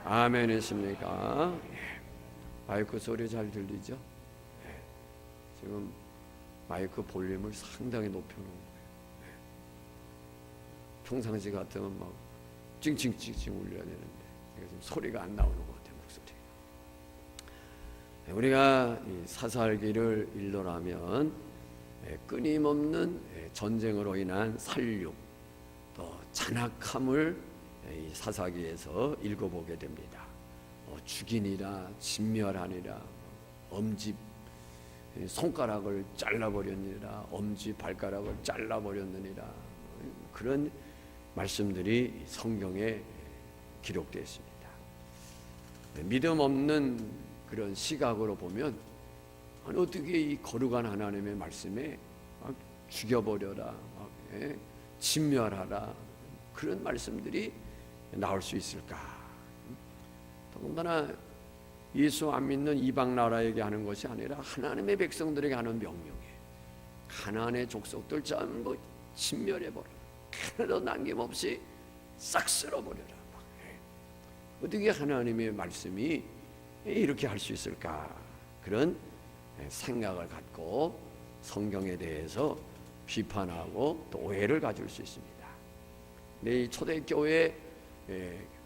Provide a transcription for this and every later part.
아멘이십니까? 마이크 소리 잘 들리죠? 지금 마이크 볼륨을 상당히 높여놓은 거예요. 평상시 같으면 막 찡찡찡찡 울려야 되는데 지금 소리가 안 나오는 것 같아요. 목소리가. 우리가 이 사살기를 일러라면 끊임없는 전쟁으로 인한 살육 또 잔악함을 이 사사기에서 읽어보게 됩니다. 죽이니라, 진멸하니라, 엄지 손가락을 잘라버렸느니라, 엄지 발가락을 잘라버렸느니라, 그런 말씀들이 성경에 기록되어 있습니다. 믿음 없는 그런 시각으로 보면 어떻게 이 거룩한 하나님의 말씀에 죽여버려라, 진멸하라, 그런 말씀들이 나올 수 있을까? 더군다나 예수 안 믿는 이방 나라에게 하는 것이 아니라 하나님의 백성들에게 하는 명령이에요. 가나안의 족속들 전부 진멸해버려라, 하나도 남김없이 싹 쓸어버려라. 어떻게 하나님의 말씀이 이렇게 할 수 있을까? 그런 생각을 갖고 성경에 대해서 비판하고 또 오해를 가질 수 있습니다. 근데 이 초대교회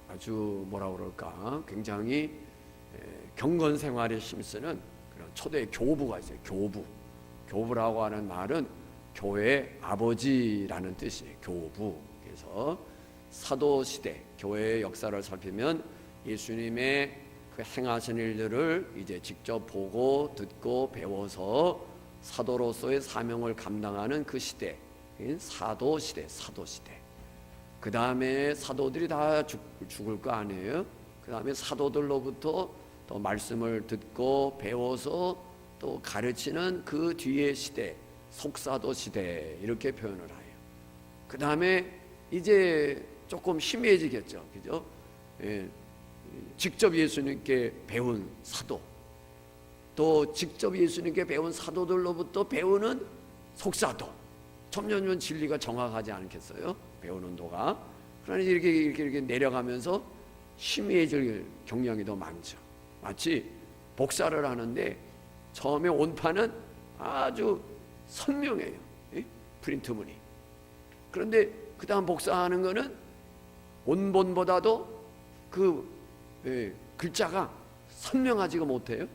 아주 뭐라 그럴까, 굉장히 경건 생활에 힘쓰는 그런 초대 교부가 있어요. 교부라고 하는 말은 교회의 아버지라는 뜻이에요. 교부. 그래서 사도 시대 교회의 역사를 살피면 예수님의 그 행하신 일들을 이제 직접 보고 듣고 배워서 사도로서의 사명을 감당하는 그 시대, 사도 시대. 그 다음에 사도들이 다 죽을 거 아니에요. 그 다음에 사도들로부터 또 말씀을 듣고 배워서 또 가르치는 그 뒤의 시대, 속사도 시대, 이렇게 표현을 해요. 그 다음에 이제 조금 희미해지겠죠, 그죠? 직접 예수님께 배운 사도, 또 직접 예수님께 배운 사도들로부터 배우는 속사도. 점점 진리가 정확하지 않겠어요? 배우는 도가. 그러니 이렇게 내려가면서 희미해질 경향이 더 많죠. 마치 복사를 하는데 처음에 온판은 아주 선명해요, 프린트문이. 그런데 그 다음 복사하는 거는 원본보다도 그 글자가 선명하지가 못해요.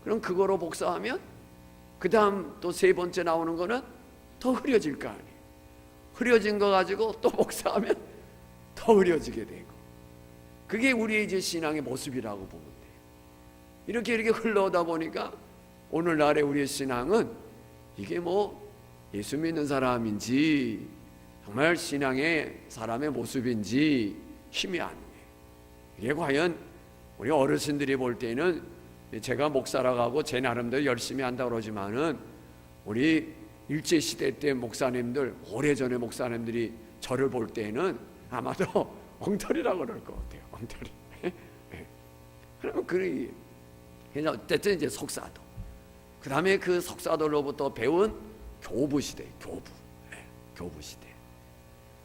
그럼 그거로 복사하면 그 다음 또 세 번째 나오는 거는 더 흐려질 거 아니에요. 흐려진 거 가지고 또 복사하면 더 흐려지게 되고, 그게 우리의 이제 신앙의 모습이라고 보면 돼요. 이렇게 흘러오다 보니까 오늘날의 우리의 신앙은 이게 뭐 예수 믿는 사람인지 정말 신앙의 사람의 모습인지 힘이 안 돼요. 이게 과연 우리 어르신들이 볼 때는, 제가 목사라고 하고 제 나름대로 열심히 한다고 그러지만은 우리 일제시대 때 목사님들, 오래전에 목사님들이 저를 볼 때는 아마도 엉터리라고 그럴 것 같아요. 엉터리. 그러면 그냥 어쨌든 이제 속사도, 그 다음에 그 속사도로부터 배운 교부 시대, 교부 시대.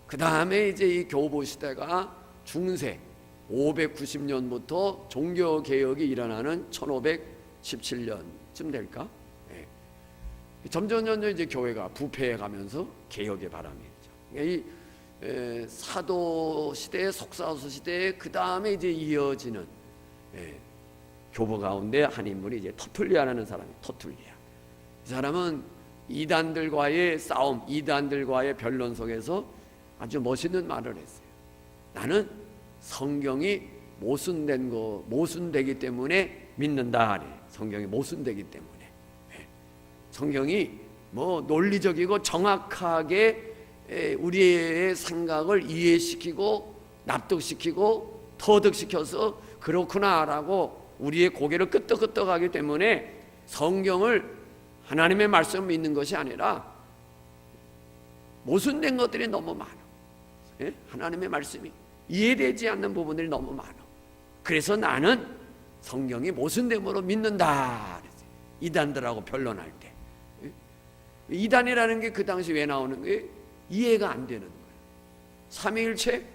그 다음에 이제 이 교부 시대가 중세 590년부터 종교 개혁이 일어나는 1517년쯤 될까? 점점 이제 교회가 부패해 가면서 개혁의 바람이 있죠. 이 사도 시대, 속사도 시대, 그 다음에 이제 이어지는 교부 가운데 한 인물이 이제 터툴리아라는 사람이에요. 터툴리아. 이 사람은 이단들과의 싸움, 이단들과의 변론 속에서 아주 멋있는 말을 했어요. 나는 성경이 모순되기 때문에 믿는다. 성경이 모순되기 때문에. 성경이 뭐 논리적이고 정확하게 우리의 생각을 이해시키고 납득시키고 터득시켜서 그렇구나라고 우리의 고개를 끄덕끄덕하기 때문에 성경을, 하나님의 말씀을 믿는 것이 아니라 모순된 것들이 너무 많아. 하나님의 말씀이 이해되지 않는 부분들이 너무 많아. 그래서 나는 성경이 모순됨으로 믿는다. 이단들하고 변론할 때. 이단이라는 게 그 당시 왜 나오는 거예요? 이해가 안 되는 거예요. 삼위일체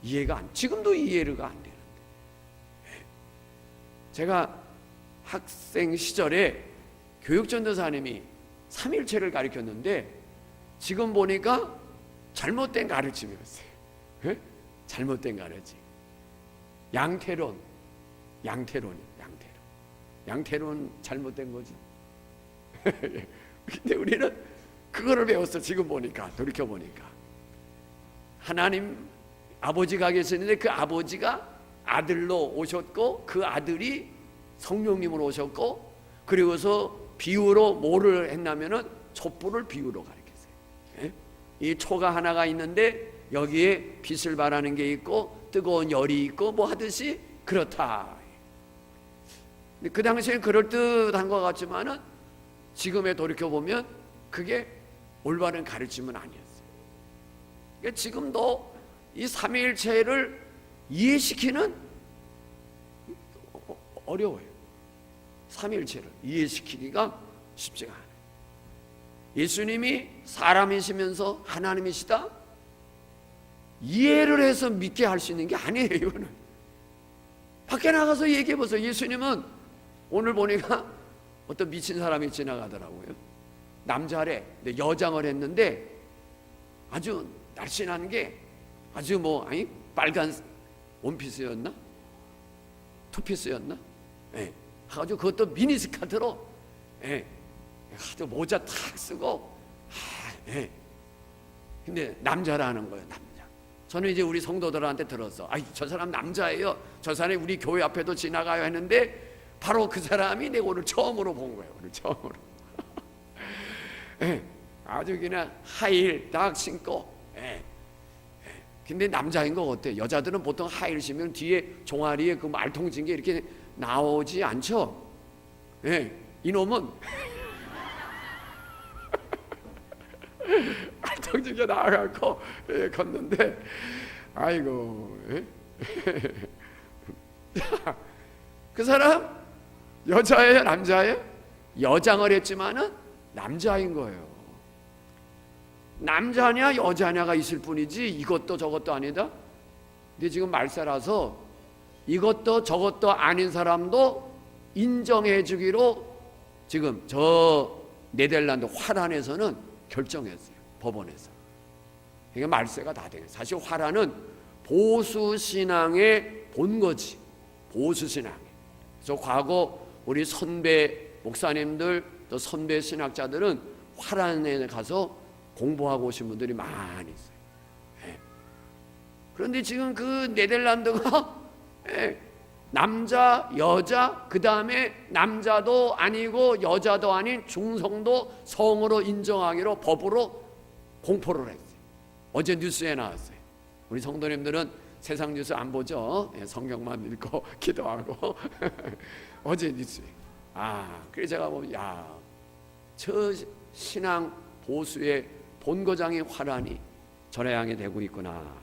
이해가 지금도 이해가 안 되는데. 제가 학생 시절에 교육전도사님이 삼일체를 가르쳤는데 지금 보니까 잘못된 가르침이었어요. 예? 잘못된 가르침. 양태론. 양태론 잘못된 거지. 근데 우리는 그거를 배웠어. 지금 보니까, 돌이켜 보니까 하나님 아버지가 계셨는데 그 아버지가 아들로 오셨고 그 아들이 성령님으로 오셨고, 그리고서 비유로 뭐를 했냐면은 촛불을 비유로 가르쳤어요. 예? 이 초가 하나가 있는데 여기에 빛을 발하는 게 있고 뜨거운 열이 있고 뭐 하듯이 그렇다. 근데 그 당시에는 그럴듯한 것 같지만은 지금에 돌이켜보면 그게 올바른 가르침은 아니었어요. 그러니까 지금도 이 삼위일체를 이해시키는 어려워요. 삼위일체를 이해시키기가 쉽지가 않아요. 예수님이 사람이시면서 하나님이시다? 이해를 해서 믿게 할 수 있는 게 아니에요. 이거는 밖에 나가서 얘기해보세요. 예수님은 오늘 보니까 어떤 미친 사람이 지나가더라고요. 남자래. 근데 여장을 했는데 아주 날씬한 게 아주 빨간 원피스였나? 투피스였나? 예. 아주 그것도 미니스커트로, 예. 아주 모자 탁 쓰고, 예. 근데 남자라는 거예요. 남자. 저는 이제 우리 성도들한테 들었어. 저 사람 남자예요. 저 사람이 우리 교회 앞에도 지나가요 했는데 바로 그 사람이 내가 오늘 처음으로 본 거예요. 오늘 처음으로. 예. 아주 그냥 하이힐 딱 신고. 예. 근데 남자인 거 어때? 여자들은 보통 하이힐 신으면 뒤에 종아리에 그 말통진 게 이렇게 나오지 않죠? 예. 이놈은 말통진 게 나와갖고 걷는데 아이고. 예? 그 사람 여자예요, 남자예요? 여장을 했지만은 남자인 거예요. 남자냐 여자냐가 있을 뿐이지 이것도 저것도 아니다. 근데 지금 말세라서 이것도 저것도 아닌 사람도 인정해 주기로 지금 저 네덜란드 화란에서는 결정했어요. 법원에서. 그러니까 말세가 다 돼요. 사실 화란은 보수신앙의 본거지. 보수신앙. 그래서 과거 우리 선배 목사님들 또 선배 신학자들은 화란에 가서 공부하고 오신 분들이 많이 있어요. 예. 그런데 지금 그 네덜란드가 남자, 여자, 그 다음에 남자도 아니고 여자도 아닌 중성도 성으로 인정하기로 법으로 공포를 했어요. 어제 뉴스에 나왔어요. 우리 성도님들은 세상 뉴스 안 보죠? 성경만 읽고 기도하고 어제 뉴스에. 그래서 제가 보면 저 신앙 보수의 본거장의 화란이 저를 향해 되고 있구나.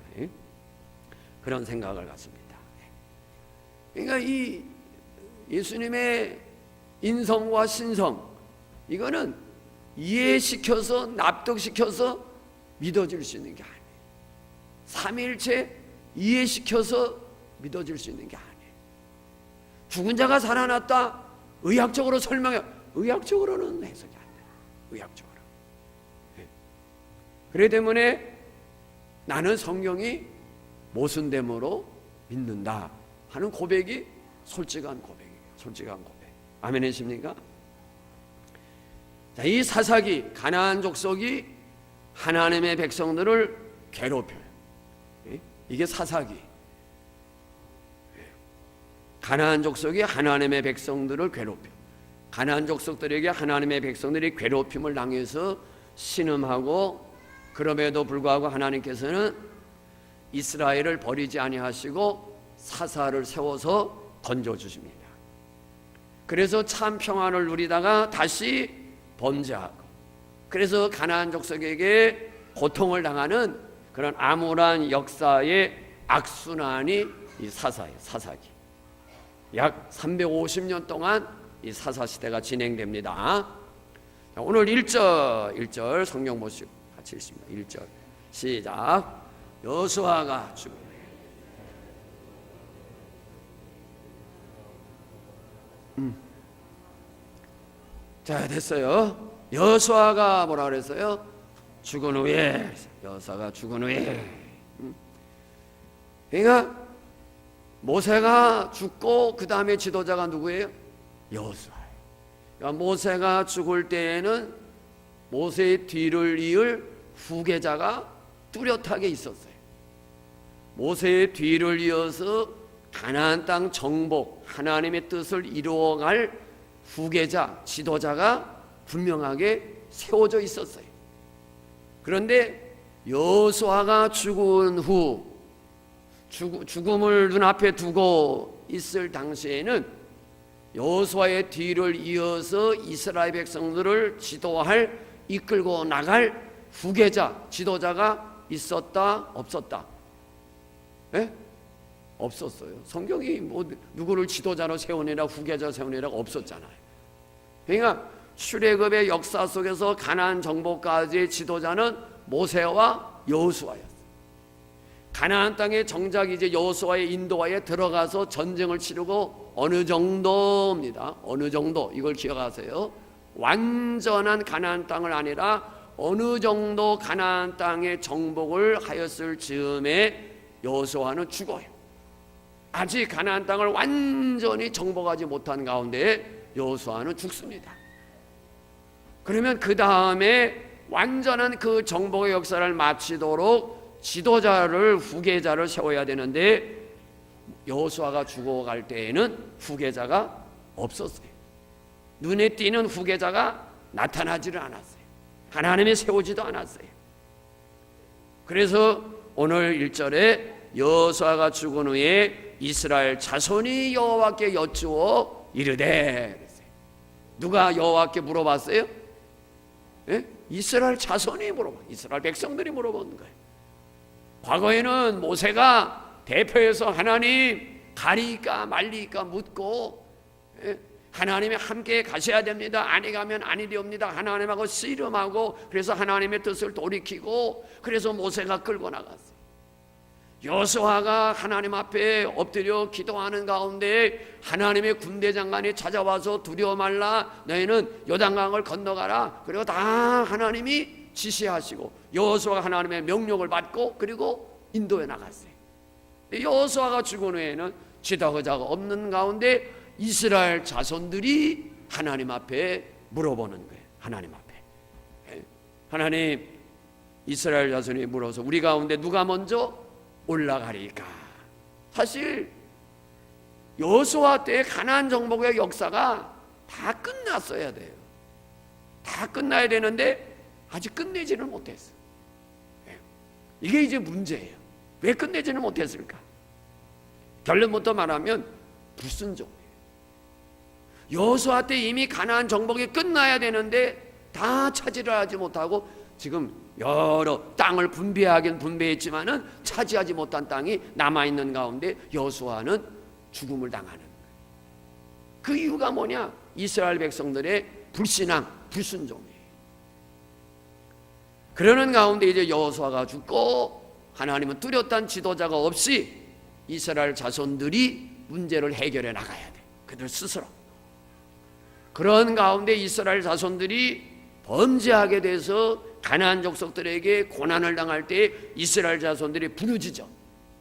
그런 생각을 갖습니다. 그러니까 이 예수님의 인성과 신성, 이거는 이해시켜서 납득시켜서 믿어질 수 있는 게 아니에요. 삼위일체 이해시켜서 믿어질 수 있는 게 아니에요. 죽은 자가 살아났다 의학적으로 설명해. 의학적으로는 해석이 안 돼요. 의학적으로. 그렇기 때문에 나는 성경이 모순됨으로 믿는다 하는 고백이 솔직한 고백이에요. 솔직한 고백. 아멘이십니까? 자, 이 사사기 가나안 족속이 하나님의 백성들을 괴롭혀요. 이게 사사기. 가나안 족속이 하나님의 백성들을 괴롭혀. 가나안 족속들에게 하나님의 백성들이 괴롭힘을 당해서 신음하고, 그럼에도 불구하고 하나님께서는 이스라엘을 버리지 아니하시고 사사를 세워서 던져주십니다. 그래서 참 평안을 누리다가 다시 범죄하고, 그래서 가나안 족속에게 고통을 당하는 그런 암울한 역사의 악순환이 이 사사예요. 사사기. 약 350년 동안 이 사사시대가 진행됩니다. 자, 오늘 1절 성경 보시고 같이 읽습니다. 1절 시작. 여호수아가 죽음에 자, 됐어요. 여호수아가 뭐라 그랬어요? 죽은 후에, 여호수아가 죽은 후에. 그러니까 모세가 죽고 그 다음에 지도자가 누구예요? 여호수아예요. 그러니까 모세가 죽을 때에는 모세의 뒤를 이을 후계자가 뚜렷하게 있었어요. 모세의 뒤를 이어서 가나안 땅 정복, 하나님의 뜻을 이루어갈 후계자, 지도자가 분명하게 세워져 있었어요. 그런데 여호수아가 죽은 후 죽음을 눈앞에 두고 있을 당시에는 여호수아의 뒤를 이어서 이스라엘 백성들을 지도할, 이끌고 나갈 후계자, 지도자가 있었다, 없었다? 예? 없었어요. 성경이 뭐 누구를 지도자로 세우느라 후계자 세우느라 없었잖아요. 그러니까 출애굽의 역사 속에서 가나안 정복까지의 지도자는 모세와 여호수아였어요. 가나안 땅에 정작 이제 여호수아의 인도하에 들어가서 전쟁을 치르고 어느 정도입니다. 어느 정도, 이걸 기억하세요. 완전한 가나안 땅을 아니라 어느 정도 가나안 땅의 정복을 하였을 즈음에 여호수아는 죽어요. 아직 가나안 땅을 완전히 정복하지 못한 가운데 여호수아는 죽습니다. 그러면 그 다음에 완전한 그 정복의 역사를 마치도록 지도자를, 후계자를 세워야 되는데 여호수아가 죽어갈 때에는 후계자가 없었어요. 눈에 띄는 후계자가 나타나지를 않았어요. 하나님이 세우지도 않았어요. 그래서 오늘 1절에 여호수아가 죽은 후에 이스라엘 자손이 여호와께 여쭈어 이르되, 그랬어요. 누가 여호와께 물어봤어요? 예? 이스라엘 자손이 물어봐. 이스라엘 백성들이 물어보는 거예요. 과거에는 모세가 대표해서 하나님 가리까 말리까 묻고, 예? 하나님이 함께 가셔야 됩니다. 아니 가면 아니 되옵니다. 하나님하고 씨름하고, 그래서 하나님의 뜻을 돌이키고, 그래서 모세가 끌고 나갔어요. 여호수아가 하나님 앞에 엎드려 기도하는 가운데 하나님의 군대 장관이 찾아와서 두려워 말라, 너희는 요단강을 건너가라. 그리고 다 하나님이 지시하시고 여호수아가 하나님의 명령을 받고 그리고 인도에 나갔어요. 여호수아가 죽은 후에는 지도자가 없는 가운데 이스라엘 자손들이 하나님 앞에 물어보는 거예요. 하나님 앞에. 하나님, 이스라엘 자손이 물어서 우리 가운데 누가 먼저 올라가리까? 사실 여호수아 때 가나안 정복의 역사가 다 끝났어야 돼요. 다 끝나야 되는데 아직 끝내지는 못했어요. 이게 이제 문제예요. 왜 끝내지는 못했을까? 결론부터 말하면 불순종이에요. 여호수아 때 이미 가나안 정복이 끝나야 되는데 다 차지를 하지 못하고 지금 여러 땅을 분배하긴 분배했지만은 차지하지 못한 땅이 남아있는 가운데 여호수아는 죽음을 당하는 거예요. 그 이유가 뭐냐? 이스라엘 백성들의 불신앙, 불순종이에요. 그러는 가운데 이제 여호수아가 죽고 하나님은 뚜렷한 지도자가 없이 이스라엘 자손들이 문제를 해결해 나가야 돼. 그들 스스로. 그런 가운데 이스라엘 자손들이 범죄하게 돼서 가나안 족속들에게 고난을 당할 때 이스라엘 자손들이 부르짖어.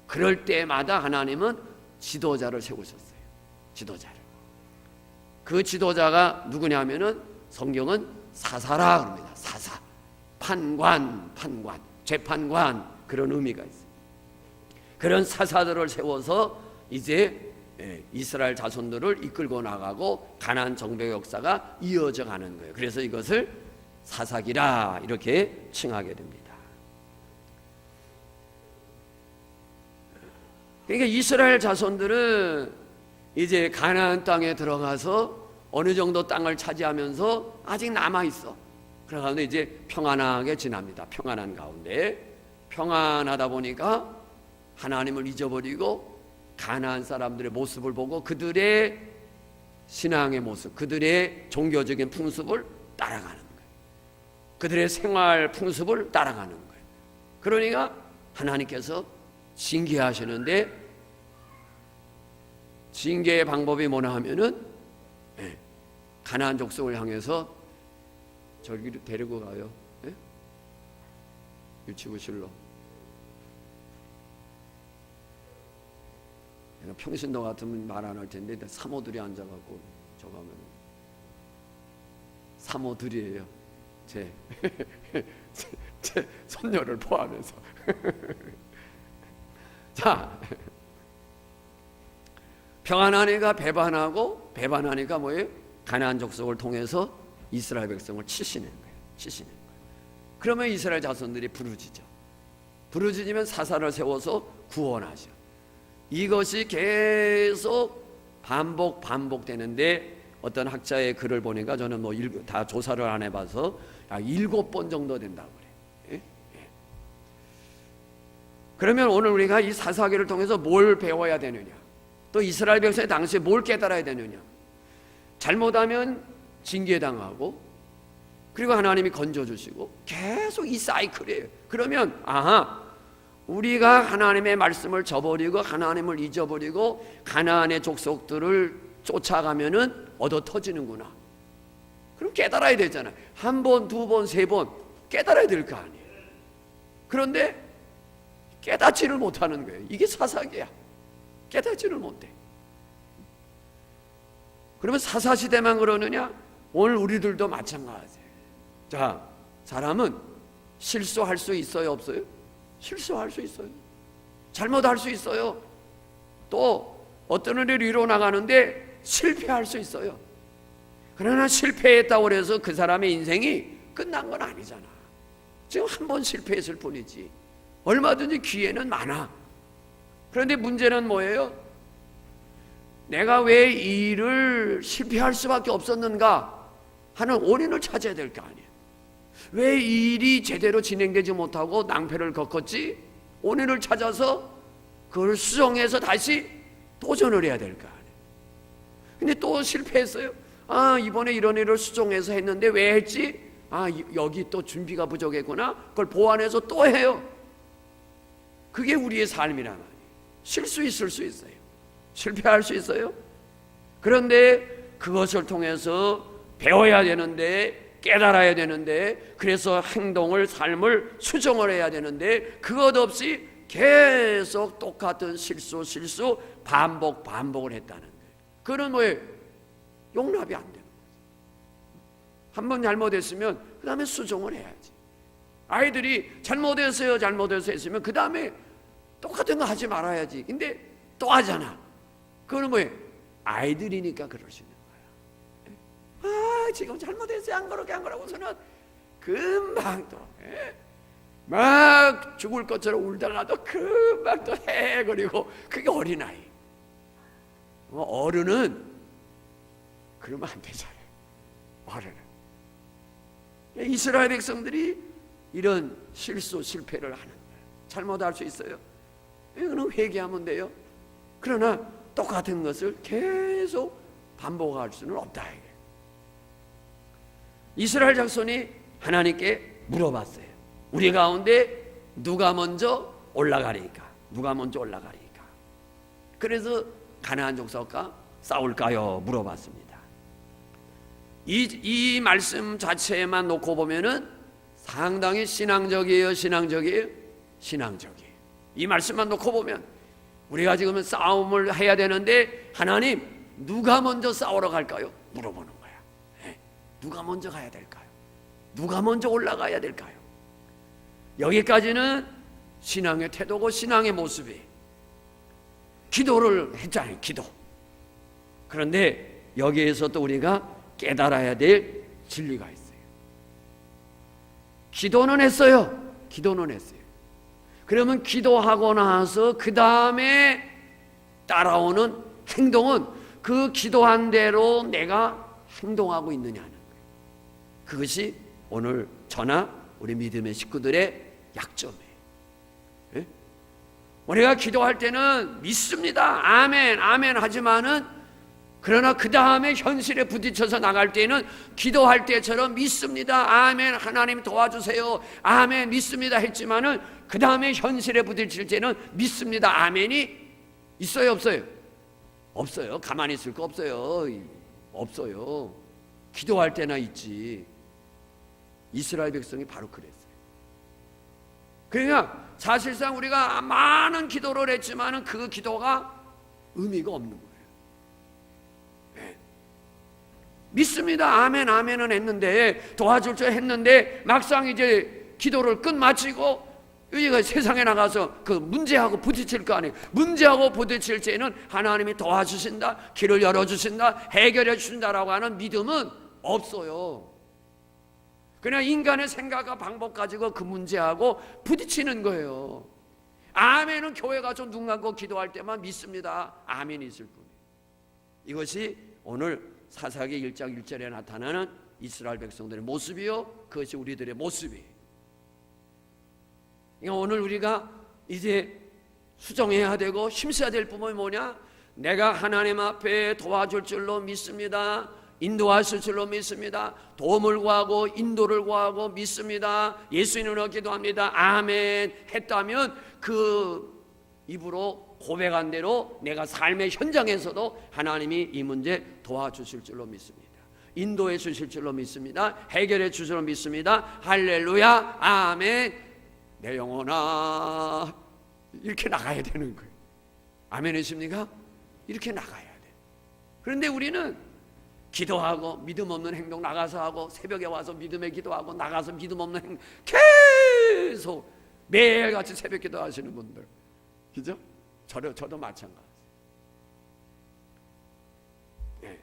그럴 때마다 하나님은 지도자를 세우셨어요. 지도자를. 그 지도자가 누구냐면은 성경은 사사라 그럽니다. 사사. 판관, 재판관, 그런 의미가 있어요. 그런 사사들을 세워서 이제 이스라엘 자손들을 이끌고 나가고 가나안 정복의 역사가 이어져 가는 거예요. 그래서 이것을 사사기라 이렇게 칭하게 됩니다. 그러니까 이스라엘 자손들은 이제 가나안 땅에 들어가서 어느 정도 땅을 차지하면서 아직 남아 있어. 그러는데 이제 평안하게 지납니다. 평안한 가운데 평안하다 보니까 하나님을 잊어버리고 가나안 사람들의 모습을 보고 그들의 신앙의 모습, 그들의 종교적인 풍습을 따라가는 거예요. 그들의 생활 풍습을 따라가는 거예요. 그러니까 하나님께서 징계하시는데 징계의 방법이 뭐냐 하면은 예. 가나안 족속을 향해서 저기로 데리고 가요. 예? 유치부실로. 내가 평신도 같으면 말 안 할 텐데 사모들이 앉아갖고 저거 하면 사모들이에요. 제 손녀를 포함해서. 자, 평안하니까 배반하고, 배반하니까 뭐예요? 가나안 족속을 통해서 이스라엘 백성을 치시는 거예요. 치시는 거예요. 그러면 이스라엘 자손들이 부르짖죠. 부르짖으면 사사를 세워서 구원하죠. 이것이 계속 반복되는데, 어떤 학자의 글을 보니까 저는 뭐 다 조사를 안 해봐서 7번 정도 된다고 그래요. 예? 예. 그러면 오늘 우리가 이 사사기를 통해서 뭘 배워야 되느냐, 또 이스라엘 백성이 당시에 뭘 깨달아야 되느냐. 잘못하면 징계당하고, 그리고 하나님이 건져주시고, 계속 이 사이클이에요. 그러면 우리가 하나님의 말씀을 저버리고 하나님을 잊어버리고 가나안의 족속들을 쫓아가면은 얻어 터지는구나. 그럼 깨달아야 되잖아요. 한 번, 두 번, 세 번 깨달아야 될 거 아니에요. 그런데 깨닫지를 못하는 거예요. 이게 사사기야. 깨닫지를 못해. 그러면 사사시대만 그러느냐? 오늘 우리들도 마찬가지예요. 자, 사람은 실수할 수 있어요, 없어요? 실수할 수 있어요. 잘못할 수 있어요. 또 어떤 일을 이뤄나가는데 실패할 수 있어요. 그러나 실패했다고 해서 그 사람의 인생이 끝난 건 아니잖아. 지금 한 번 실패했을 뿐이지. 얼마든지 기회는 많아. 그런데 문제는 뭐예요? 내가 왜 이 일을 실패할 수밖에 없었는가 하는 원인을 찾아야 될 거 아니에요. 왜 이 일이 제대로 진행되지 못하고 낭패를 겪었지? 원인을 찾아서 그걸 수정해서 다시 도전을 해야 될 거 아니에요. 근데 또 실패했어요. 이번에 이런 일을 수정해서 했는데 왜 했지? 여기 또 준비가 부족했구나. 그걸 보완해서 또 해요. 그게 우리의 삶이란 말이에요. 실수 있을 수 있어요. 실패할 수 있어요. 그런데 그것을 통해서 배워야 되는데, 깨달아야 되는데, 그래서 행동을, 삶을 수정을 해야 되는데, 그것 없이 계속 똑같은 실수 반복을 했다는 거예요. 그건 뭐예요? 용납이 안 되는 거죠. 한 번 잘못했으면 그 다음에 수정을 해야지. 아이들이 잘못했어요 했으면 그 다음에 똑같은 거 하지 말아야지. 근데 또 하잖아. 그건 뭐예요? 아이들이니까 그럴 수 있는 거야. 지금 잘못했어요. 안 그러고서는 금방 또 막 죽을 것처럼 울다가도 금방 또 해. 그리고 그게 어린아이. 어른은 그러면 안 되잖아요. 어른은. 이스라엘 백성들이 이런 실패를 하는 거예요. 잘못할 수 있어요. 이거는 회개하면 돼요. 그러나 똑같은 것을 계속 반복할 수는 없다. 이스라엘 자손이 하나님께 물어봤어요. 우리 가운데 누가 먼저 올라가리까? 그래서 가나안 족속과 싸울까요? 물어봤습니다. 이 말씀 자체만 놓고 보면은 상당히 신앙적이에요. 이 말씀만 놓고 보면 우리가 지금 싸움을 해야 되는데, 하나님 누가 먼저 싸우러 갈까요? 물어보는 거야. 누가 먼저 가야 될까요? 누가 먼저 올라가야 될까요? 여기까지는 신앙의 태도고 신앙의 모습이, 기도를 했잖아요. 기도. 그런데 여기에서 또 우리가 깨달아야 될 진리가 있어요. 기도는 했어요. 그러면 기도하고 나서 그 다음에 따라오는 행동은 그 기도한 대로 내가 행동하고 있느냐는 거예요. 그것이 오늘 저나 우리 믿음의 식구들의 약점이에요. 예? 우리가 기도할 때는 믿습니다. 아멘 하지만은, 그러나 그 다음에 현실에 부딪혀서 나갈 때는 기도할 때처럼 믿습니다. 아멘, 하나님 도와주세요. 아멘, 믿습니다 했지만은 그 다음에 현실에 부딪힐 때는 믿습니다. 아멘이 있어요, 없어요? 없어요. 가만히 있을 거 없어요. 없어요. 기도할 때나 있지. 이스라엘 백성이 바로 그랬어요. 그러니까 사실상 우리가 많은 기도를 했지만은 그 기도가 의미가 없는 거예요. 네. 믿습니다. 아멘, 아멘은 했는데, 도와줄 줄 했는데, 막상 이제 기도를 끝마치고 우리가 세상에 나가서 그 문제하고 부딪힐 거 아니에요. 문제하고 부딪힐 때는 하나님이 도와주신다, 길을 열어주신다, 해결해 주신다라고 하는 믿음은 없어요. 그냥 인간의 생각과 방법 가지고 그 문제하고 부딪히는 거예요. 아멘은 교회 가서 눈 감고 기도할 때만 믿습니다. 아멘이 있을 뿐이에요. 이것이 오늘 사사기 1장 1절에 나타나는 이스라엘 백성들의 모습이요, 그것이 우리들의 모습이에요. 그러니까 오늘 우리가 이제 수정해야 되고 힘써야 될 부분이 뭐냐? 내가 하나님 앞에 도와줄 줄로 믿습니다. 인도하실 줄로 믿습니다. 도움을 구하고 인도를 구하고 믿습니다. 예수 이름으로 기도합니다. 아멘 했다면 그 입으로 고백한 대로 내가 삶의 현장에서도 하나님이 이 문제 도와주실 줄로 믿습니다. 인도해 주실 줄로 믿습니다. 해결해 주실 줄로 믿습니다. 할렐루야, 아멘. 내 영혼아, 이렇게 나가야 되는 거예요. 아멘이십니까? 이렇게 나가야 돼. 그런데 우리는 기도하고 믿음 없는 행동 나가서 하고, 새벽에 와서 믿음의 기도하고 나가서 믿음 없는 행동 계속 매일같이 새벽 기도하시는 분들, 그죠? 저도 마찬가지. 네.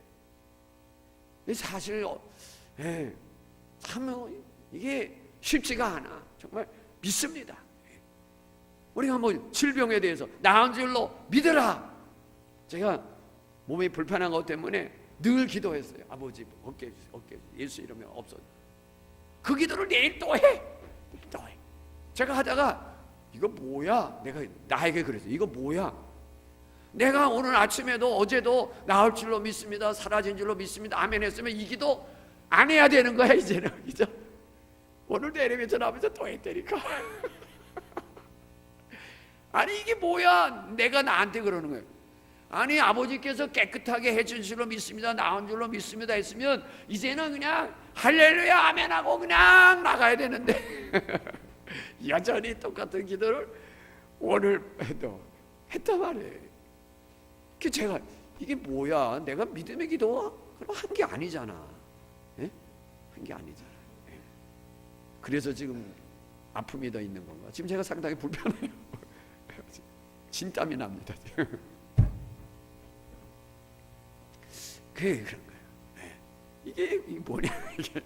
사실 참 이게 쉽지가 않아. 정말 믿습니다. 우리가 뭐 질병에 대해서 나은 줄로 믿으라. 제가 몸이 불편한 것 때문에 늘 기도했어요. 아버지 어깨 예수 이러면 없어. 그 기도를 내일 또 해. 제가 하다가 이거 뭐야? 내가 나에게 그랬어요. 이거 뭐야? 내가 오늘 아침에도 어제도 나을 줄로 믿습니다. 사라진 줄로 믿습니다. 아멘 했으면 이 기도 안 해야 되는 거야 이제는. 그죠? 오늘도 엘리베이터 나오면서 또 했다니까. 아니 이게 뭐야? 내가 나한테 그러는 거예요. 아니 아버지께서 깨끗하게 해준 줄로 믿습니다. 나은 줄로 믿습니다 했으면 이제는 그냥 할렐루야 아멘하고 그냥 나가야 되는데 여전히 똑같은 기도를 오늘도 했단 말이에요. 그 제가 이게 뭐야? 내가 믿음의 기도가 그럼 한 게 아니잖아. 예? 한 게 아니잖아. 예. 그래서 지금 아픔이 더 있는 건가? 지금 제가 상당히 불편해요. 진땀이 납니다. 그런 거예요. 예. 이게 뭐냐 이게.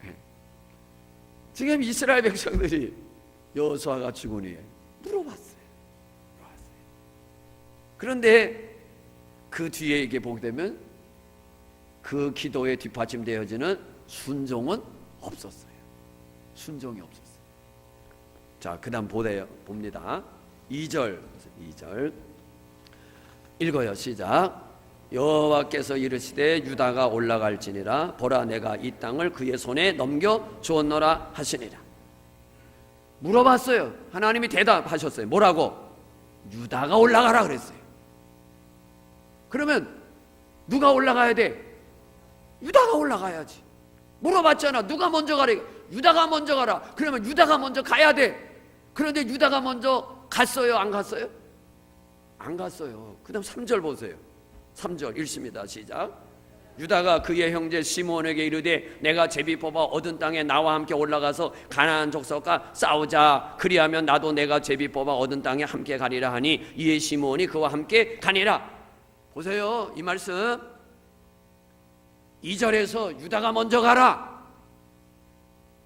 예. 지금 이스라엘 백성들이 여호수아가 죽은 후에 물어봤어요. 그런데 그 뒤에 이게 보게 되면 그 기도에 뒷받침되어지는 순종은 없었어요. 순종이 없었어요. 자, 그 다음 봅니다. 2절 읽어요. 시작. 여호와께서 이르시되 유다가 올라갈지니라 보라 내가 이 땅을 그의 손에 넘겨 주었노라 하시니라. 물어봤어요. 하나님이 대답하셨어요. 뭐라고? 유다가 올라가라 그랬어요. 그러면 누가 올라가야 돼? 유다가 올라가야지. 물어봤잖아. 누가 먼저 가래? 유다가 먼저 가라. 그러면 유다가 먼저 가야 돼. 그런데 유다가 먼저 갔어요? 안 갔어요? 안 갔어요. 그 다음 3절 보세요. 3절 읽습니다. 시작. 유다가 그의 형제 시므온에게 이르되 내가 제비 뽑아 얻은 땅에 나와 함께 올라가서 가나안 족속과 싸우자. 그리하면 나도 내가 제비 뽑아 얻은 땅에 함께 가리라 하니 이에 시므온이 그와 함께 가니라. 보세요. 이 말씀 2절에서 유다가 먼저 가라.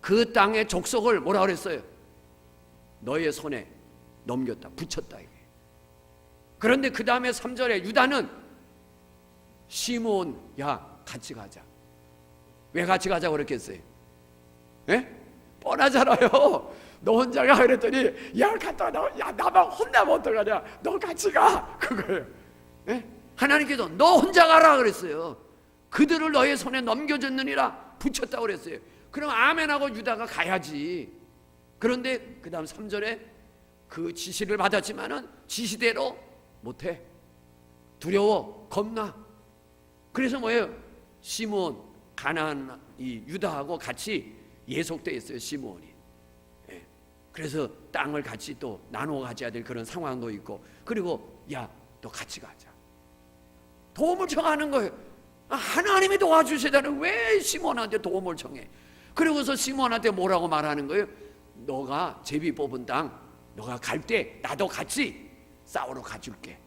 그 땅의 족속을 뭐라 그랬어요? 너의 손에 넘겼다, 붙였다. 이게. 그런데 그 다음에 3절에 유다는 시므온, 야 같이 가자. 왜 같이 가자고 그랬겠어요? 예? 뻔하잖아요. 너 혼자 가 그랬더니 야 갔다 야 나만 혼나면 어떡하냐. 너 같이 가. 그거예요. 예? 하나님께서 너 혼자 가라 그랬어요. 그들을 너의 손에 넘겨줬느니라 붙였다고 그랬어요. 그럼 아멘하고 유다가 가야지. 그런데 그 다음 3절에 그 지시를 받았지만은 지시대로 못해. 두려워, 겁나. 그래서 뭐예요? 시므온, 가나안 이 유다하고 같이 예속돼 있어요. 시므온이. 예. 그래서 땅을 같이 또 나누어 가져야 될 그런 상황도 있고, 그리고 야, 너 같이 가자. 도움을 청하는 거예요. 하나님이 도와주시다는 왜 시므온한테 도움을 청해? 그리고서 시므온한테 뭐라고 말하는 거예요? 너가 제비 뽑은 땅, 너가 갈 때 나도 같이 싸우러 가줄게.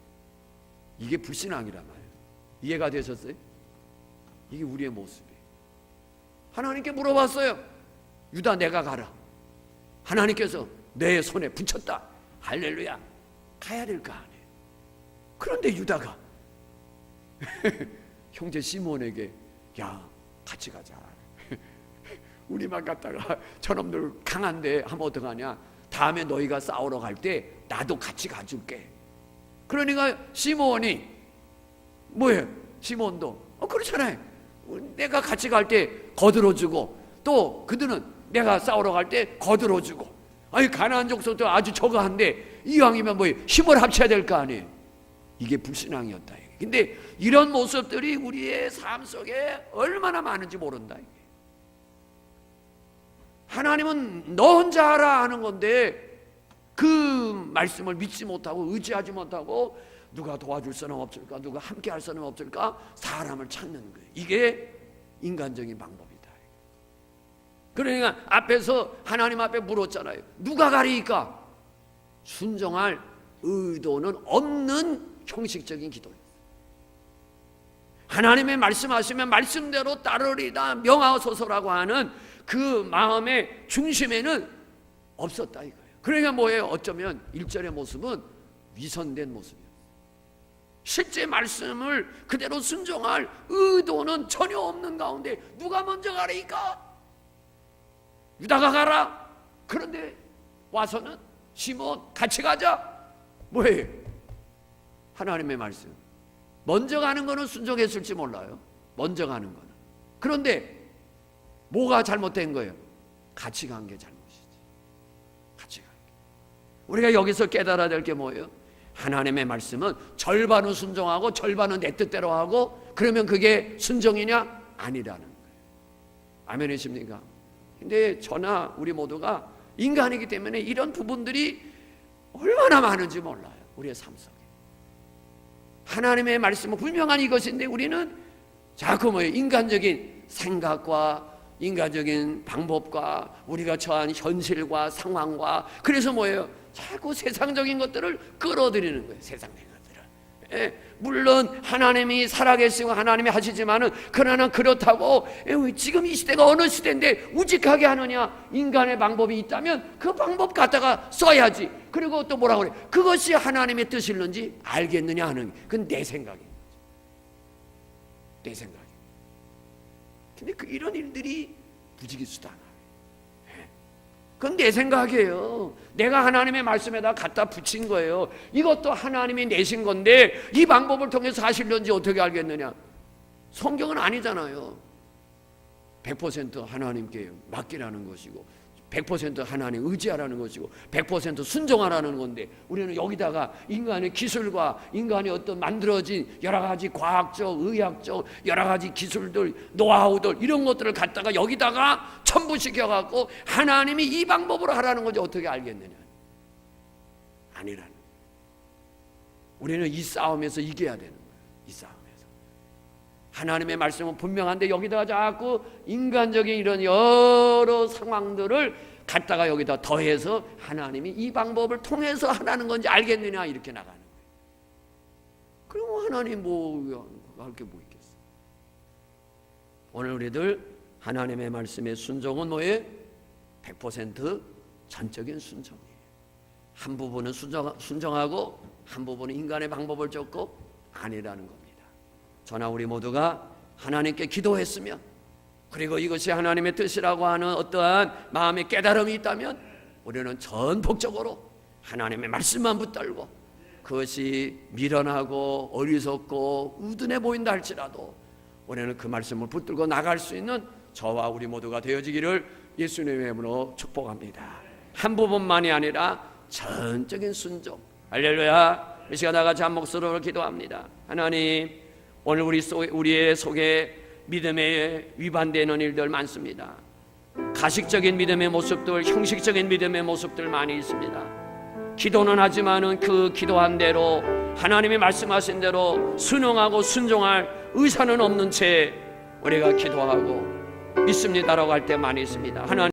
이게 불신앙이란 말이에요. 이해가 되셨어요? 이게 우리의 모습이에요. 하나님께 물어봤어요. 유다, 내가 가라. 하나님께서 내 손에 붙였다. 할렐루야. 가야 될 거 아니에요. 그런데 유다가 형제 시몬에게 야, 같이 가자. 우리만 갔다가 저놈들 강한데 하면 어떡하냐. 다음에 너희가 싸우러 갈 때 나도 같이 가줄게. 그러니까 시몬이 뭐예요? 시몬도 그렇잖아요. 내가 같이 갈 때 거들어주고, 또 그들은 내가 싸우러 갈 때 거들어주고. 아니, 가나안 족속도 아주 저거한데 이왕이면 뭐 힘을 합쳐야 될 거 아니에요. 이게 불신앙이었다. 근데 이런 모습들이 우리의 삶 속에 얼마나 많은지 모른다. 하나님은 너 혼자 하라 하는 건데 그 말씀을 믿지 못하고 의지하지 못하고 누가 도와줄 사람 없을까, 누가 함께 할 사람 없을까, 사람을 찾는 거예요. 이게 인간적인 방법이다. 그러니까 앞에서 하나님 앞에 물었잖아요. 누가 가리니까? 순종할 의도는 없는 형식적인 기도예요. 하나님의 말씀하시면 말씀대로 따르리다 명하소서라고 하는 그 마음의 중심에는 없었다 이거예요. 그러니까 뭐예요? 어쩌면 1절의 모습은 위선된 모습이에요. 실제 말씀을 그대로 순종할 의도는 전혀 없는 가운데 누가 먼저 가라니까? 유다가 가라. 그런데 와서는 시몬 같이 가자. 뭐예요? 하나님의 말씀. 먼저 가는 거는 순종했을지 몰라요. 먼저 가는 거는. 그런데 뭐가 잘못된 거예요? 같이 간 게 잘못이지. 같이 간 게. 우리가 여기서 깨달아야 될 게 뭐예요? 하나님의 말씀은 절반은 순종하고 절반은 내 뜻대로 하고, 그러면 그게 순종이냐? 아니라는 거예요. 아멘이십니까? 근데 저나 우리 모두가 인간이기 때문에 이런 부분들이 얼마나 많은지 몰라요. 우리의 삶 속에. 하나님의 말씀은 분명한 이것인데 우리는 자꾸 뭐예요? 인간적인 생각과 인간적인 방법과 우리가 처한 현실과 상황과, 그래서 뭐예요? 자꾸 세상적인 것들을 끌어들이는 거예요. 세상적인 것들을. 예, 물론 하나님이 살아계시고 하나님이 하시지만은, 그러나 그렇다고 지금 이 시대가 어느 시대인데 우직하게 하느냐? 인간의 방법이 있다면 그 방법 갖다가 써야지. 그리고 또 뭐라고 그래? 그것이 하나님의 뜻일는지 알겠느냐 하는, 그건 내 생각인 거죠. 내 생각. 근데 이런 일들이 부지기수다. 그건 내 생각이에요. 내가 하나님의 말씀에다 갖다 붙인 거예요. 이것도 하나님이 내신 건데 이 방법을 통해서 하시려는지 어떻게 알겠느냐? 성경은 아니잖아요. 100% 하나님께 맡기라는 것이고 100% 하나님 의지하라는 것이고 100% 순종하라는 건데, 우리는 여기다가 인간의 기술과 인간의 어떤 만들어진 여러 가지 과학적, 의학적 여러 가지 기술들, 노하우들, 이런 것들을 갖다가 여기다가 첨부시켜갖고 하나님이 이 방법으로 하라는 건지 어떻게 알겠느냐? 아니라는 거예요. 우리는 이 싸움에서 이겨야 되는 거예요. 이 싸움에서. 하나님의 말씀은 분명한데 여기다가 자꾸 인간적인 이런 여러 상황들을 갖다가 여기다 더해서 하나님이 이 방법을 통해서 하라는 건지 알겠느냐, 이렇게 나가는 거예요. 그럼 하나님 뭐 할 게 뭐 있겠어? 오늘 우리들 하나님의 말씀의 순종은 뭐예요? 100% 전적인 순종이에요. 한 부분은 순종하고 한 부분은 인간의 방법을 쫓고 아니라는 겁니다. 저나 우리 모두가 하나님께 기도했으면, 그리고 이것이 하나님의 뜻이라고 하는 어떠한 마음의 깨달음이 있다면 우리는 전폭적으로 하나님의 말씀만 붙들고, 그것이 미련하고 어리석고 우둔해 보인다 할지라도 우리는 그 말씀을 붙들고 나갈 수 있는 저와 우리 모두가 되어지기를 예수님의 이름으로 축복합니다. 한 부분만이 아니라 전적인 순종. 할렐루야. 이 시간 다 같이 한 목소리로 기도합니다. 하나님, 오늘 우리의 속에 믿음에 위반되는 일들 많습니다. 가식적인 믿음의 모습들, 형식적인 믿음의 모습들 많이 있습니다. 기도는 하지만은 그 기도한 대로 하나님이 말씀하신 대로 순응하고 순종할 의사는 없는 채 우리가 기도하고 믿습니다라고 할 때 많이 있습니다. 하나님